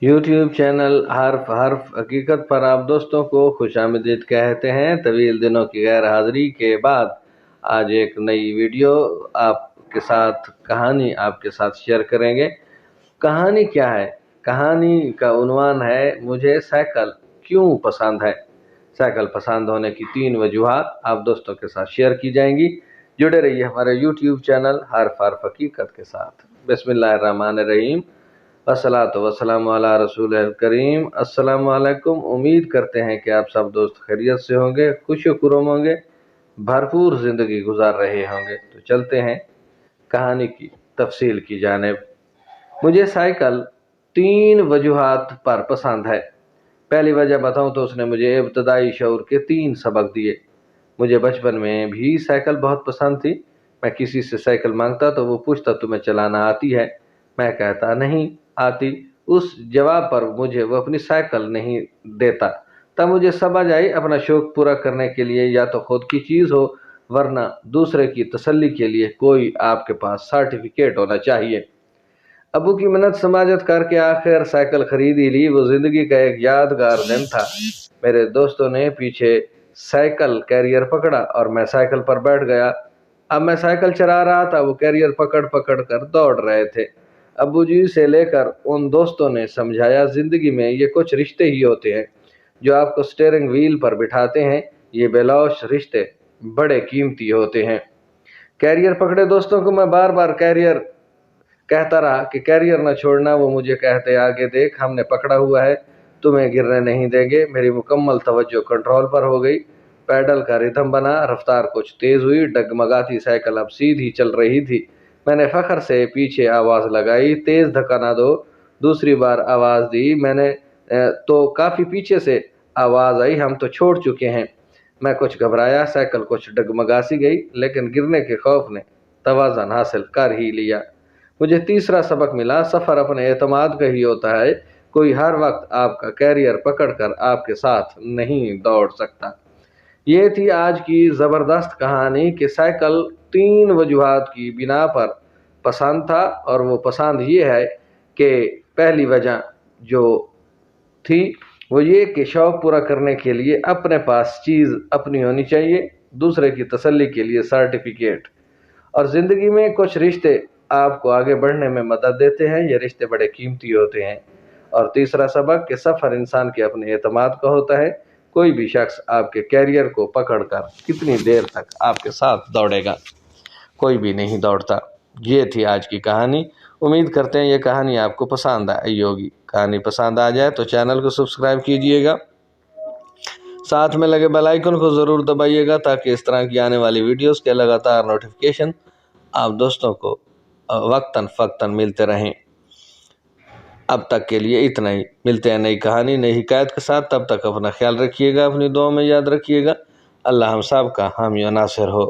YouTube channel हर्फ हकीकत पर आप दोस्तों को खुशामदीद कहते हैं। तवील दिनों की गैर हाजिरी के बाद आज एक नई वीडियो आपके साथ कहानी आपके साथ शेयर करेंगे। कहानी क्या है? कहानी का उन्वान है मुझे साइकिल क्यों पसंद है। साइकिल पसंद होने की 3 वजूहात आप दोस्तों के साथ शेयर की जाएंगी। जुड़े रहिए हमारे यूट्यूब चैनल हर्फ हकीकत के साथ। बिस्मिल्लाहिर्रहमानिर्रहीम, अस्सलातु वस्सलामु अला रसूल करीम। अस्सलामु अलैकुम। उम्मीद करते हैं कि आप सब दोस्त खैरियत से होंगे, खुश खुर्रम होंगे, भरपूर ज़िंदगी गुजार रहे होंगे। तो चलते हैं कहानी की तफसील की जानिब। मुझे साइकिल 3 वजूहात पर पसंद है। पहली वजह बताऊं तो उसने मुझे इब्तदाई शऊर के 3 सबक दिए। मुझे बचपन में भी साइकिल बहुत पसंद थी। मैं किसी से साइकिल मांगता तो वो पूछता तुम्हें चलाना आती है? मैं कहता नहीं आती। उस जवाब पर मुझे वो अपनी साइकिल नहीं देता। तब मुझे समझ आई अपना शौक पूरा करने के लिए या तो खुद की चीज़ हो वरना दूसरे की तसल्ली के लिए कोई आपके पास सर्टिफिकेट होना चाहिए। अबू की मन्नत समाजत करके आखिर साइकिल खरीद ही ली। वो जिंदगी का एक यादगार दिन था। मेरे दोस्तों ने पीछे साइकिल कैरियर पकड़ा और मैं साइकिल पर बैठ गया। अब मैं साइकिल चला रहा था, वो कैरियर पकड़ पकड़ कर दौड़ रहे थे। अबू जी से लेकर उन दोस्तों ने समझाया जिंदगी में ये कुछ रिश्ते ही होते हैं जो आपको स्टीयरिंग व्हील पर बिठाते हैं। ये बेलौश रिश्ते बड़े कीमती होते हैं। कैरियर पकड़े दोस्तों को मैं बार बार कैरियर कहता रहा कि कैरियर न छोड़ना। वो मुझे कहते आगे देख हमने पकड़ा हुआ है, तुम्हें गिरने नहीं देंगे। मेरी मुकम्मल तवज्जो कंट्रोल पर हो गई। पैडल का रिदम बना, रफ्तार कुछ तेज हुई। डगमगाती साइकिल अब सीधी चल रही थी। मैंने फखर से पीछे आवाज़ लगाई, तेज धक्का ना दो। दूसरी बार आवाज़ दी मैंने तो काफ़ी पीछे से आवाज़ आई, हम तो छोड़ चुके हैं। मैं कुछ घबराया, साइकिल कुछ डगमगा सी गई, लेकिन गिरने के खौफ ने तवाज़न हासिल कर ही लिया। मुझे तीसरा सबक मिला, सफ़र अपने एतमाद का ही होता है। कोई हर वक्त आपका कैरियर पकड़कर आपके साथ नहीं दौड़ सकता। ये थी आज की ज़बरदस्त कहानी कि साइकिल 3 वजूहात की बिना पर पसंद था। और वो पसंद ये है कि पहली वजह जो थी वो ये कि शौक़ पूरा करने के लिए अपने पास चीज़ अपनी होनी चाहिए, दूसरे की तसल्ली के लिए सर्टिफिकेट। और ज़िंदगी में कुछ रिश्ते आपको आगे बढ़ने में मदद देते हैं। ये रिश्ते बड़े कीमती होते हैं। और तीसरा सबक कि सफ़र इंसान के अपने एतमाद का होता है। कोई भी शख्स आपके कैरियर को पकड़कर कितनी देर तक आपके साथ दौड़ेगा? कोई भी नहीं दौड़ता। ये थी आज की कहानी। उम्मीद करते हैं ये कहानी आपको पसंद आई होगी। कहानी पसंद आ जाए तो चैनल को सब्सक्राइब कीजिएगा, साथ में लगे बेल आइकन को ज़रूर दबाइएगा ताकि इस तरह की आने वाली वीडियोस के लगातार नोटिफिकेशन आप दोस्तों को वक्तन फ़क्तन मिलते रहें। अब तक के लिए इतना ही। मिलते हैं नई कहानी नई हिकायत के साथ। तब तक अपना ख्याल रखिएगा, अपनी दुआ में याद रखिएगा। अल्लाह हम सब का हामी और नासिर हो।